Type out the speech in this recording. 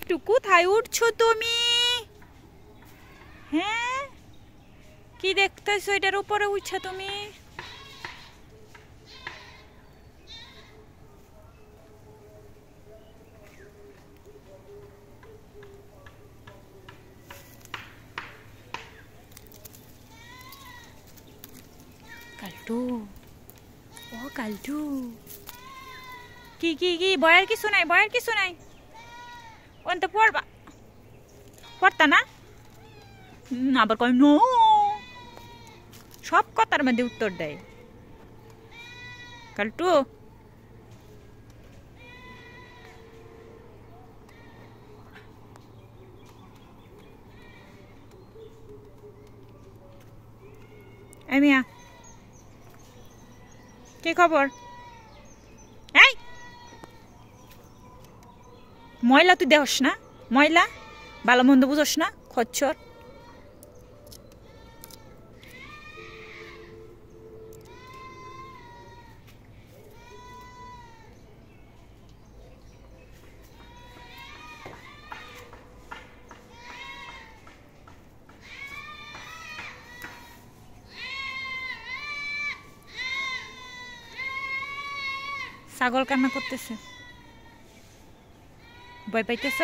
কালটু কোথায় উঠছো তুমি? হ্যাঁ, কি দেখতেছো? এটার উপরে উঠছো তুমি? কালটু, ও কালটু, কি কি কি বয়ার কিছু নাই, বয়ার কিছু নাই। ওন তো পড়বা, পড়তা না? আবার কয় নো, সব কথার মধ্যে উত্তর দেয়। কালটু, এই মিয়া, কি খবর? এই ময়লা তুই দেহস না? ময়লা ভালো মন্দ বুঝোস না? খচ্চর। ছাগল কান্না করতেছে, ভয় পাইতেছ?